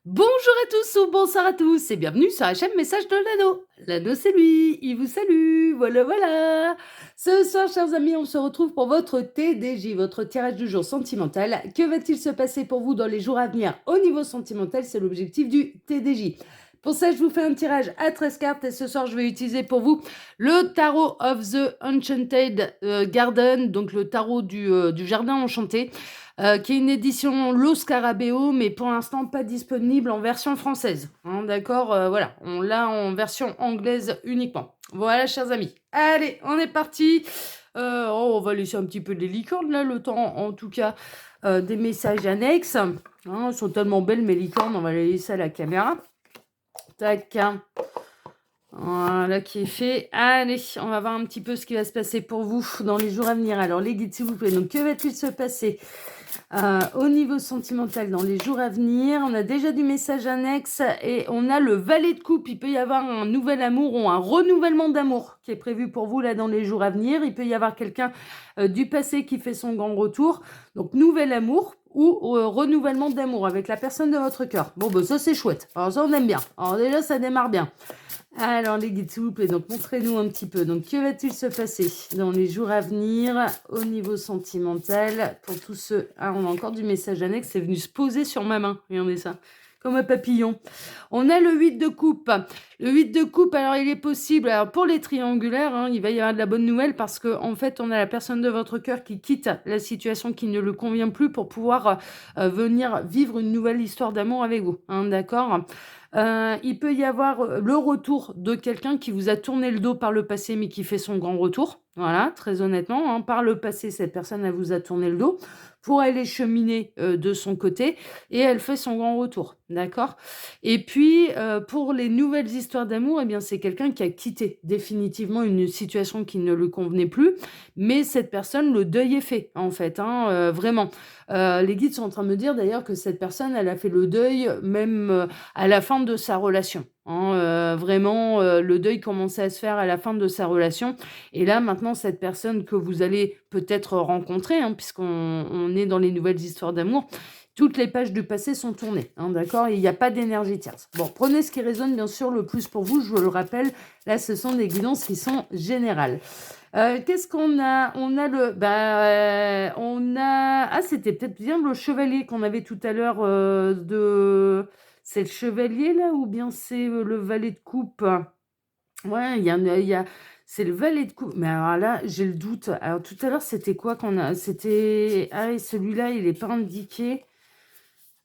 Bonjour à tous ou bonsoir à tous et bienvenue sur la chaîne Message de l'Anneau. L'Anneau c'est lui, il vous salue, voilà voilà. Ce soir chers amis, on se retrouve pour votre TDJ, votre tirage du jour sentimental. Que va-t-il se passer pour vous dans les jours à venir au niveau sentimental? C'est l'objectif du TDJ. Pour ça, je vous fais un tirage à 13 cartes et ce soir, je vais utiliser pour vous le Tarot of the Enchanted Garden, donc le tarot du jardin enchanté. Qui est une édition Lo Scarabeo, mais pour l'instant pas disponible en version française. Hein, d'accord, voilà, on l'a en version anglaise uniquement. Voilà, chers amis. Allez, on est parti. On va laisser un petit peu les licornes là, le temps, en tout cas, des messages annexes. Hein, elles sont tellement belles mes licornes, on va les laisser à la caméra. Tac. Voilà qui est fait. Allez, on va voir un petit peu ce qui va se passer pour vous dans les jours à venir. Alors les guides, s'il vous plaît. Donc que va-t-il se passer au niveau sentimental dans les jours à venir? On a déjà du message annexe et on a le valet de coupe. Il peut y avoir un nouvel amour ou un renouvellement d'amour qui est prévu pour vous là dans les jours à venir. Il peut y avoir quelqu'un du passé qui fait son grand retour. Donc nouvel amour ou renouvellement d'amour avec la personne de votre cœur. Bon, bah ça c'est chouette. Alors ça on aime bien. Alors déjà ça démarre bien. Alors les guides, s'il vous plaît, donc montrez-nous un petit peu. Donc que va-t-il se passer dans les jours à venir au niveau sentimental pour tous ceux... Ah, on a encore du message annexe, c'est venu se poser sur ma main. Regardez ça, comme un papillon. On a le 8 de coupe. Le 8 de coupe, alors il est possible, alors pour les triangulaires, hein, il va y avoir de la bonne nouvelle parce que en fait, on a la personne de votre cœur qui quitte la situation qui ne le convient plus pour pouvoir venir vivre une nouvelle histoire d'amour avec vous. Hein, d'accord. Il peut y avoir le retour de quelqu'un qui vous a tourné le dos par le passé mais qui fait son grand retour. Voilà, très honnêtement, hein, par le passé, cette personne elle vous a tourné le dos pour aller cheminer de son côté et elle fait son grand retour, d'accord? Et puis, pour les nouvelles histoires d'amour, eh bien, c'est quelqu'un qui a quitté définitivement une situation qui ne lui convenait plus, mais cette personne, le deuil est fait, en fait, hein, vraiment. Les guides sont en train de me dire d'ailleurs que cette personne, elle a fait le deuil même à la fin de sa relation. Hein, vraiment, le deuil commençait à se faire à la fin de sa relation. Et là, maintenant, cette personne que vous allez peut-être rencontrer, hein, puisqu'on est dans les nouvelles histoires d'amour, toutes les pages du passé sont tournées, hein, d'accord? Il n'y a pas d'énergie tierce. Bon, prenez ce qui résonne bien sûr le plus pour vous, je vous le rappelle. Là, ce sont des guidances qui sont générales. Qu'est-ce qu'on a? On a le... on a... Ah, c'était peut-être bien le chevalier qu'on avait tout à l'heure de... C'est le chevalier là ou bien c'est le valet de coupe? Ouais, c'est le valet de coupe. Mais alors là, j'ai le doute. Alors tout à l'heure, c'était quoi qu'on a? C'était... Ah, et celui-là, il n'est pas indiqué.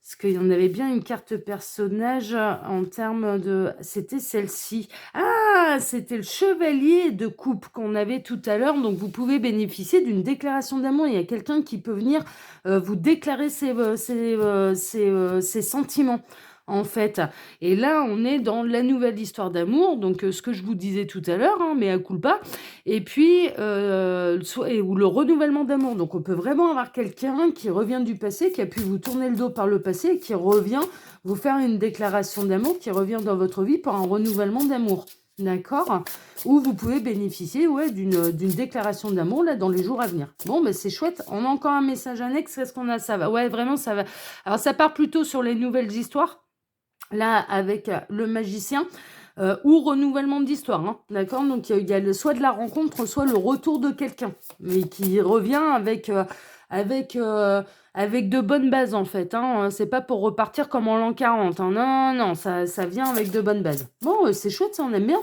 Parce qu'il y en avait bien une carte personnage en termes de... C'était celle-ci. Ah, c'était le chevalier de coupe qu'on avait tout à l'heure. Donc, vous pouvez bénéficier d'une déclaration d'amour. Il y a quelqu'un qui peut venir vous déclarer ses sentiments, en fait. Et là, on est dans la nouvelle histoire d'amour. Donc, ce que je vous disais tout à l'heure, hein, mais à culpa. Et puis, ou le renouvellement d'amour. Donc, on peut vraiment avoir quelqu'un qui revient du passé, qui a pu vous tourner le dos par le passé, et qui revient vous faire une déclaration d'amour, qui revient dans votre vie pour un renouvellement d'amour. D'accord? Ou vous pouvez bénéficier d'une déclaration d'amour là dans les jours à venir. Bon, ben c'est chouette. On a encore un message annexe. Qu'est-ce qu'on a? Ça va. Ouais, vraiment, ça va. Alors, ça part plutôt sur les nouvelles histoires. Là, avec le magicien. Ou renouvellement d'histoire, hein, d'accord? Donc, il y a soit de la rencontre, soit le retour de quelqu'un, mais qui revient avec, avec de bonnes bases, en fait. Hein. C'est pas pour repartir comme en l'an 40. Hein. Non, non, ça vient avec de bonnes bases. Bon, c'est chouette, ça, on aime bien.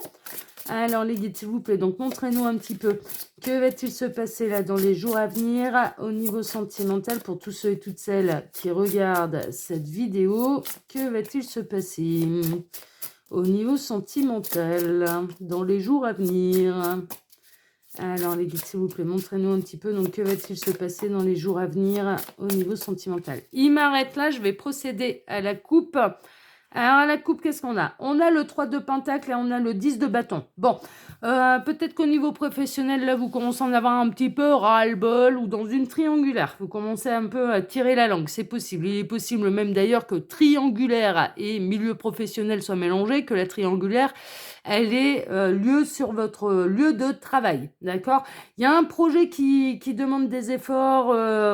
Alors, les guides, s'il vous plaît, donc montrez-nous un petit peu. Que va-t-il se passer là dans les jours à venir au niveau sentimental pour tous ceux et toutes celles qui regardent cette vidéo? Que va-t-il se passer au niveau sentimental dans les jours à venir? Alors, les guides, s'il vous plaît, montrez-nous un petit peu. Donc, que va-t-il se passer dans les jours à venir au niveau sentimental? Il m'arrête là, je vais procéder à la coupe. Alors, à la coupe, qu'est-ce qu'on a? On a le 3 de pentacle et on a le 10 de bâton. Bon, peut-être qu'au niveau professionnel, là, vous commencez à en avoir un petit peu ras-le-bol ou dans une triangulaire. Vous commencez un peu à tirer la langue, c'est possible. Il est possible même d'ailleurs que triangulaire et milieu professionnel soient mélangés, que la triangulaire, elle est lieu sur votre lieu de travail, d'accord? Il y a un projet qui demande des efforts,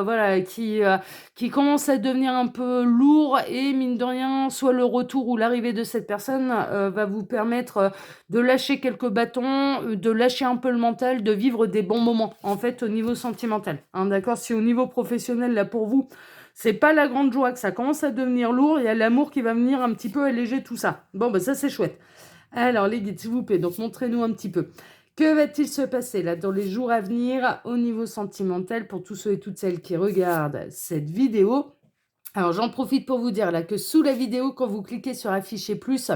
voilà, qui commence à devenir un peu lourd et mine de rien, soit le retour ou l'arrivée de cette personne va vous permettre de lâcher quelques bâtons, de lâcher un peu le mental, de vivre des bons moments, en fait, au niveau sentimental, hein, d'accord? Si au niveau professionnel, là, pour vous, c'est pas la grande joie, que ça commence à devenir lourd, il y a l'amour qui va venir un petit peu alléger tout ça. Bon, bah ça, c'est chouette. Alors, les guides, s'il vous plaît, donc montrez-nous un petit peu. Que va-t-il se passer là dans les jours à venir au niveau sentimental pour tous ceux et toutes celles qui regardent cette vidéo? Alors, j'en profite pour vous dire là que sous la vidéo, quand vous cliquez sur afficher plus,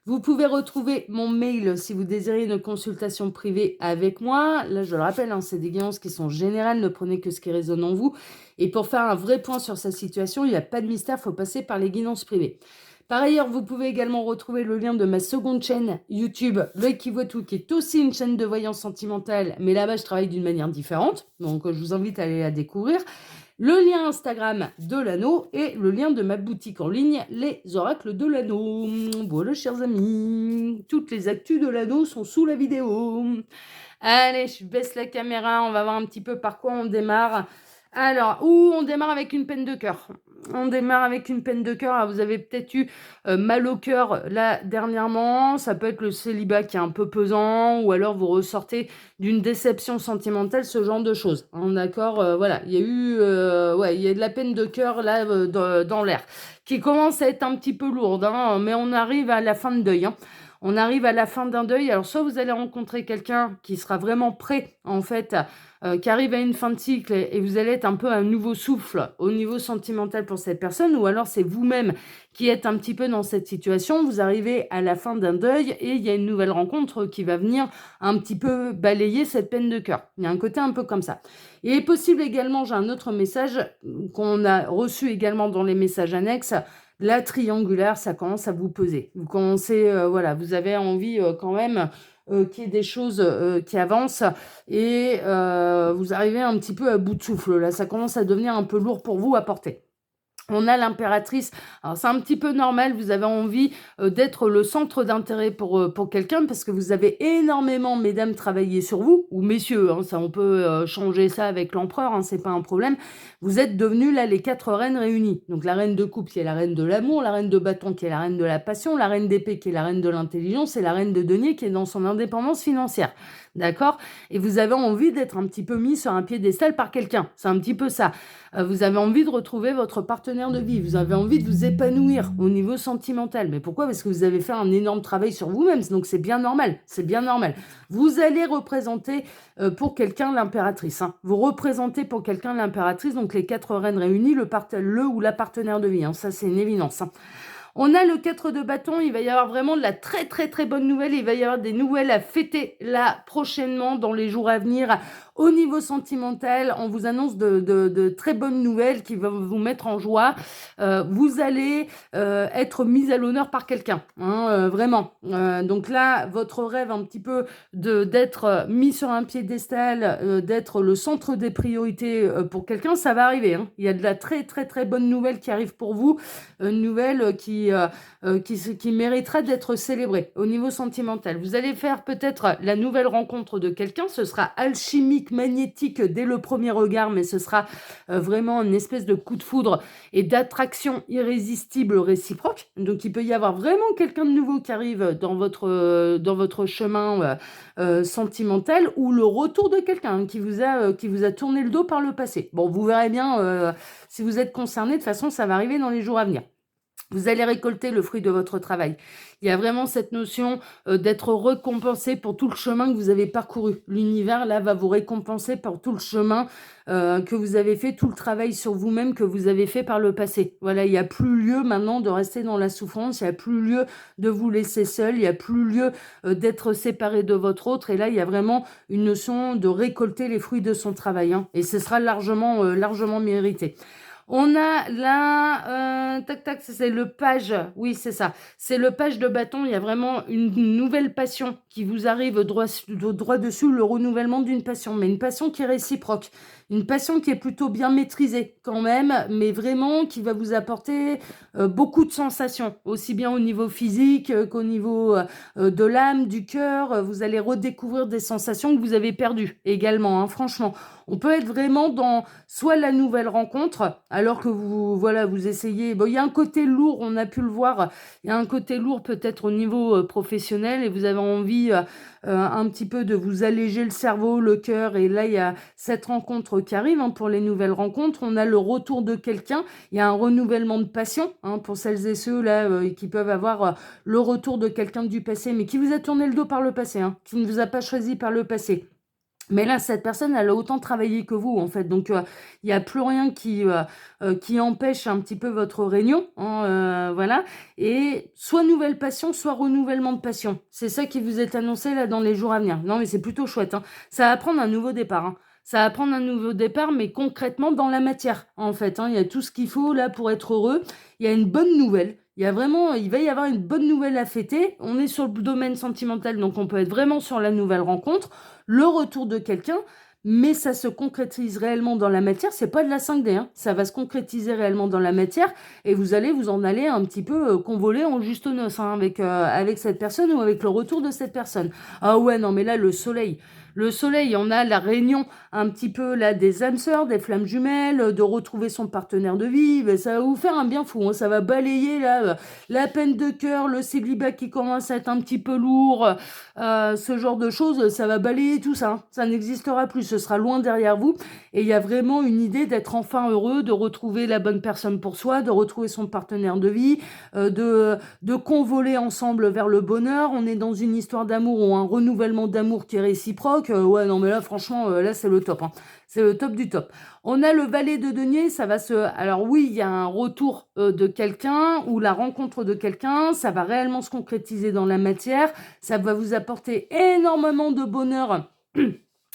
vous pouvez retrouver mon mail si vous désirez une consultation privée avec moi. Là, je le rappelle, hein, c'est des guidances qui sont générales, ne prenez que ce qui résonne en vous. Et pour faire un vrai point sur sa situation, il n'y a pas de mystère, il faut passer par les guidances privées. Par ailleurs, vous pouvez également retrouver le lien de ma seconde chaîne YouTube, L'œil qui voit tout, qui est aussi une chaîne de voyance sentimentale, mais là-bas, je travaille d'une manière différente. Donc, je vous invite à aller la découvrir. Le lien Instagram de l'anneau et le lien de ma boutique en ligne, les oracles de l'anneau. Voilà, chers amis, toutes les actus de l'anneau sont sous la vidéo. Allez, je baisse la caméra, on va voir un petit peu par quoi on démarre. Alors, on démarre avec une peine de cœur. On démarre avec une peine de cœur. Vous avez peut-être eu mal au cœur là dernièrement. Ça peut être le célibat qui est un peu pesant, ou alors vous ressortez d'une déception sentimentale, ce genre de choses. D'accord, voilà, il y a eu, il y a de la peine de cœur là dans l'air, qui commence à être un petit peu lourde, hein, mais on arrive à la fin de deuil. Hein. On arrive à la fin d'un deuil. Alors, soit vous allez rencontrer quelqu'un qui sera vraiment prêt, en fait, qui arrive à une fin de cycle et vous allez être un peu un nouveau souffle au niveau sentimental pour cette personne, ou alors c'est vous-même qui êtes un petit peu dans cette situation. Vous arrivez à la fin d'un deuil et il y a une nouvelle rencontre qui va venir un petit peu balayer cette peine de cœur. Il y a un côté un peu comme ça. Il est possible également, j'ai un autre message qu'on a reçu également dans les messages annexes. La triangulaire, ça commence à vous peser. Vous commencez, vous avez envie quand même qu'il y ait des choses qui avancent et vous arrivez un petit peu à bout de souffle. Là, ça commence à devenir un peu lourd pour vous à porter. On a l'impératrice. Alors, c'est un petit peu normal. Vous avez envie d'être le centre d'intérêt pour quelqu'un parce que vous avez énormément, mesdames, travaillé sur vous, ou messieurs, hein, ça, on peut changer ça avec l'empereur, hein, c'est pas un problème. Vous êtes devenus là les 4 reines réunies. Donc, la reine de coupe qui est la reine de l'amour, la reine de bâton qui est la reine de la passion, la reine d'épée qui est la reine de l'intelligence et la reine de denier qui est dans son indépendance financière. D'accord? Et vous avez envie d'être un petit peu mis sur un piédestal par quelqu'un. C'est un petit peu ça. Vous avez envie de retrouver votre partenaire de vie. Vous avez envie de vous épanouir au niveau sentimental. Mais pourquoi? Parce que vous avez fait un énorme travail sur vous-même. Donc, c'est bien normal. C'est bien normal. Vous allez représenter pour quelqu'un l'impératrice. Hein. Vous représentez pour quelqu'un l'impératrice. Donc, les 4 reines réunies, le ou la partenaire de vie. Hein. Ça, c'est une évidence. Hein. On a le 4 de bâton, il va y avoir vraiment de la très très très bonne nouvelle, il va y avoir des nouvelles à fêter là prochainement dans les jours à venir. Au niveau sentimental, on vous annonce de très bonnes nouvelles qui vont vous mettre en joie. Vous allez être mis à l'honneur par quelqu'un, hein, vraiment. Donc là, votre rêve un petit peu d'être mis sur un piédestal, d'être le centre des priorités pour quelqu'un, ça va arriver. Hein. Il y a de la très très très bonne nouvelle qui arrive pour vous, une nouvelle qui méritera d'être célébrée au niveau sentimental. Vous allez faire peut-être la nouvelle rencontre de quelqu'un, ce sera alchimique, magnétique dès le premier regard, mais ce sera vraiment une espèce de coup de foudre et d'attraction irrésistible réciproque. Donc il peut y avoir vraiment quelqu'un de nouveau qui arrive dans votre chemin sentimental, ou le retour de quelqu'un qui vous a tourné le dos par le passé. Bon, vous verrez bien si vous êtes concerné, de toute façon ça va arriver dans les jours à venir. Vous allez récolter le fruit de votre travail. Il y a vraiment cette notion d'être récompensé pour tout le chemin que vous avez parcouru. L'univers, là, va vous récompenser pour tout le chemin que vous avez fait, tout le travail sur vous-même que vous avez fait par le passé. Voilà, il n'y a plus lieu maintenant de rester dans la souffrance, il n'y a plus lieu de vous laisser seul, il n'y a plus lieu d'être séparé de votre autre. Et là, il y a vraiment une notion de récolter les fruits de son travail. Hein, et ce sera largement mérité. On a là, tac tac, c'est le page, oui c'est ça, c'est le page de bâton. Il y a vraiment une nouvelle passion qui vous arrive droit dessus, le renouvellement d'une passion, mais une passion qui est réciproque, une passion qui est plutôt bien maîtrisée quand même, mais vraiment qui va vous apporter beaucoup de sensations, aussi bien au niveau physique qu'au niveau de l'âme, du cœur. Vous allez redécouvrir des sensations que vous avez perdues également, hein, franchement. On peut être vraiment dans soit la nouvelle rencontre, alors que vous essayez. Bon, il y a un côté lourd, on a pu le voir. Il y a un côté lourd peut-être au niveau professionnel et vous avez envie un petit peu de vous alléger le cerveau, le cœur. Et là, il y a cette rencontre qui arrive, hein, pour les nouvelles rencontres. On a le retour de quelqu'un. Il y a un renouvellement de passion, hein, pour celles et ceux là qui peuvent avoir le retour de quelqu'un du passé, mais qui vous a tourné le dos par le passé, hein, qui ne vous a pas choisi par le passé. Mais là, cette personne, elle a autant travaillé que vous, en fait. Donc, il n'y a plus rien qui empêche un petit peu votre réunion, hein, voilà. Et soit nouvelle passion, soit renouvellement de passion. C'est ça qui vous est annoncé là dans les jours à venir. Non, mais c'est plutôt chouette, hein. Ça va prendre un nouveau départ, hein. Ça va prendre un nouveau départ, mais concrètement dans la matière, en fait, hein. Il y a tout ce qu'il faut là pour être heureux. Il y a une bonne nouvelle. Il va y avoir une bonne nouvelle à fêter. On est sur le domaine sentimental, donc on peut être vraiment sur la nouvelle rencontre, le retour de quelqu'un, mais ça se concrétise réellement dans la matière. C'est pas de la 5D, hein. Ça va se concrétiser réellement dans la matière et vous allez vous en aller un petit peu convoler en juste noces, hein, avec cette personne ou avec le retour de cette personne. Ah ouais, non, mais là, le soleil. Le soleil, on a la réunion un petit peu là des âmes sœurs, des flammes jumelles, de retrouver son partenaire de vie. Ben, ça va vous faire un bien fou, hein. Ça va balayer là la peine de cœur, le célibat qui commence à être un petit peu lourd, ce genre de choses. Ça va balayer tout ça, hein. Ça n'existera plus, ce sera loin derrière vous. Et il y a vraiment une idée d'être enfin heureux, de retrouver la bonne personne pour soi, de retrouver son partenaire de vie, de convoler ensemble vers le bonheur. On est dans une histoire d'amour ou un renouvellement d'amour qui est réciproque. Ouais, non, mais là, franchement, là, c'est le top, hein. C'est le top du top. On a le valet de denier, ça va se... Alors oui, il y a un retour de quelqu'un ou la rencontre de quelqu'un, ça va réellement se concrétiser dans la matière, ça va vous apporter énormément de bonheur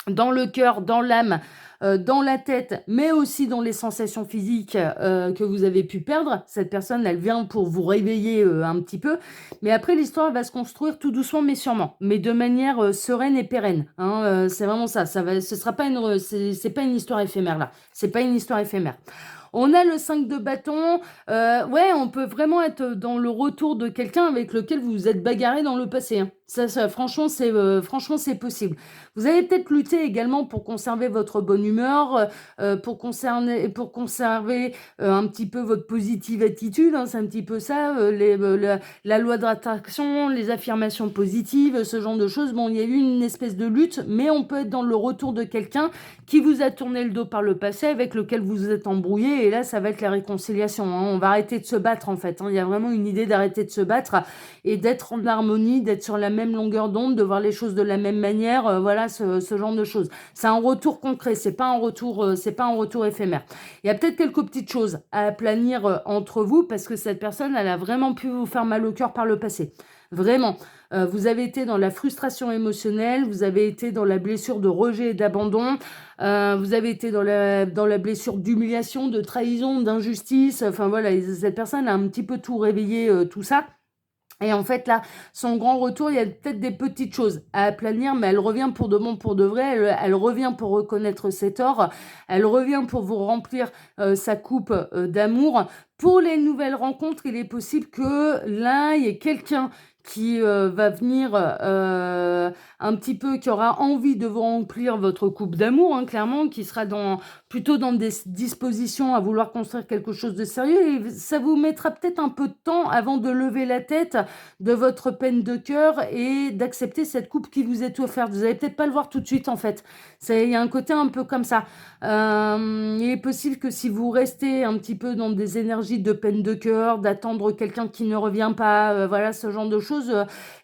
dans le cœur, dans l'âme, dans la tête, mais aussi dans les sensations physiques que vous avez pu perdre. Cette personne, elle vient pour vous réveiller un petit peu. Mais après, l'histoire va se construire tout doucement, mais sûrement, mais de manière sereine et pérenne, hein. C'est vraiment ça. Ce sera pas c'est pas une histoire éphémère là. C'est pas une histoire éphémère. On a le 5 de bâton. Ouais, on peut vraiment être dans le retour de quelqu'un avec lequel vous vous êtes bagarré dans le passé, hein. Franchement, c'est possible. Vous allez peut-être lutter également pour conserver votre bonne humeur, pour conserver un petit peu votre positive attitude, hein. C'est un petit peu ça, la loi de l'attraction, les affirmations positives, ce genre de choses. Bon, il y a eu une espèce de lutte, mais on peut être dans le retour de quelqu'un qui vous a tourné le dos par le passé, avec lequel vous vous êtes embrouillé, et là, ça va être la réconciliation, hein. On va arrêter de se battre, en fait, hein. Il y a vraiment une idée d'arrêter de se battre et d'être en harmonie, d'être sur la même longueur d'onde, de voir les choses de la même manière, voilà, ce genre de choses. C'est un retour concret, c'est pas un retour éphémère. Il y a peut-être quelques petites choses à aplanir entre vous, parce que cette personne, elle a vraiment pu vous faire mal au cœur par le passé. Vraiment. Vous avez été dans la frustration émotionnelle, vous avez été dans la blessure de rejet et d'abandon, vous avez été dans la blessure d'humiliation, de trahison, d'injustice. Enfin voilà, cette personne a un petit peu tout réveillé, tout ça. Et en fait, là, son grand retour, il y a peut-être des petites choses à aplanir, mais elle revient pour de bon, pour de vrai. Elle revient pour reconnaître ses torts. Elle revient pour vous remplir sa coupe d'amour. Pour les nouvelles rencontres, il est possible que là, il y ait quelqu'un qui va venir un petit peu, qui aura envie de vous remplir votre coupe d'amour, hein, clairement, qui sera plutôt dans des dispositions à vouloir construire quelque chose de sérieux. Et ça vous mettra peut-être un peu de temps avant de lever la tête de votre peine de cœur et d'accepter cette coupe qui vous est offerte. Vous n'allez peut-être pas le voir tout de suite, en fait. Il y a un côté un peu comme ça. Il est possible que si vous restez un petit peu dans des énergies de peine de cœur, d'attendre quelqu'un qui ne revient pas, voilà, ce genre de choses,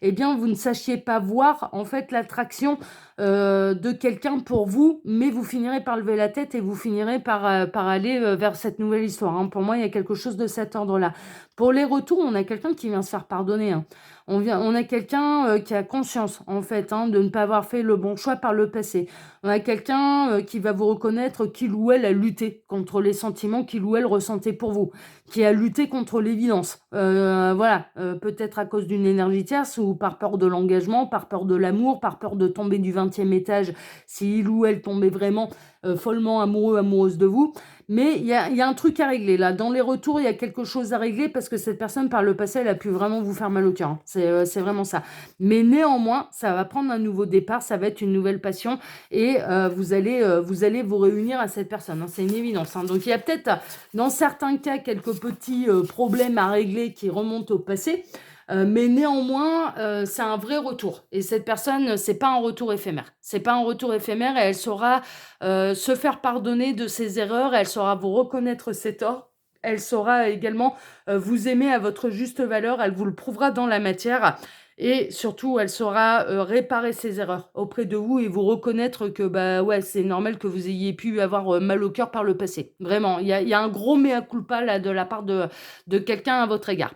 eh bien, vous ne sachiez pas voir, en fait, l'attraction de quelqu'un pour vous, mais vous finirez par lever la tête et vous finirez par aller, vers cette nouvelle histoire, hein. Pour moi, il y a quelque chose de cet ordre-là. Pour les retours, on a quelqu'un qui vient se faire pardonner, hein. On a quelqu'un, qui a conscience, en fait, hein, de ne pas avoir fait le bon choix par le passé. On a quelqu'un, qui va vous reconnaître qu'il ou elle a lutté contre les sentiments qu'il ou elle ressentait pour vous, qui a lutté contre l'évidence. Voilà, peut-être à cause d'une énergie tierce ou par peur de l'engagement, par peur de l'amour, par peur de tomber du 20e étage si il ou elle tombait vraiment, follement amoureux, amoureuse de vous. Mais il y a un truc à régler là. Dans les retours, il y a quelque chose à régler parce que cette personne, par le passé, elle a pu vraiment vous faire mal au cœur, hein. C'est vraiment ça. Mais néanmoins, ça va prendre un nouveau départ, ça va être une nouvelle passion et vous allez vous réunir à cette personne, hein. C'est une évidence, hein. Donc il y a peut-être, dans certains cas, quelques petits problèmes à régler qui remontent au passé. Mais néanmoins, c'est un vrai retour. Et cette personne, c'est pas un retour éphémère. C'est pas un retour éphémère et elle saura se faire pardonner de ses erreurs, elle saura vous reconnaître ses torts, elle saura également vous aimer à votre juste valeur, elle vous le prouvera dans la matière et surtout elle saura réparer ses erreurs auprès de vous et vous reconnaître que bah ouais, c'est normal que vous ayez pu avoir mal au cœur par le passé. Vraiment, il y a un gros mea culpa là de la part de quelqu'un à votre égard.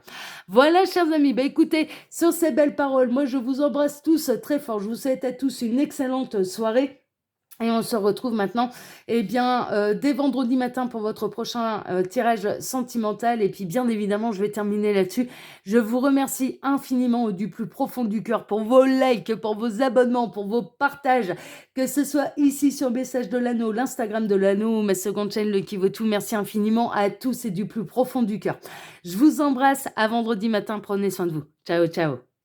Voilà, chers amis, bah écoutez, sur ces belles paroles, moi je vous embrasse tous très fort. Je vous souhaite à tous une excellente soirée. Et on se retrouve maintenant, eh bien, dès vendredi matin pour votre prochain tirage sentimental. Et puis, bien évidemment, je vais terminer là-dessus. Je vous remercie infiniment du plus profond du cœur pour vos likes, pour vos abonnements, pour vos partages, que ce soit ici sur Message de l'Anneau, l'Instagram de l'Anneau, ma seconde chaîne, le Qui vaut tout. Merci infiniment à tous et du plus profond du cœur. Je vous embrasse. À vendredi matin. Prenez soin de vous. Ciao, ciao.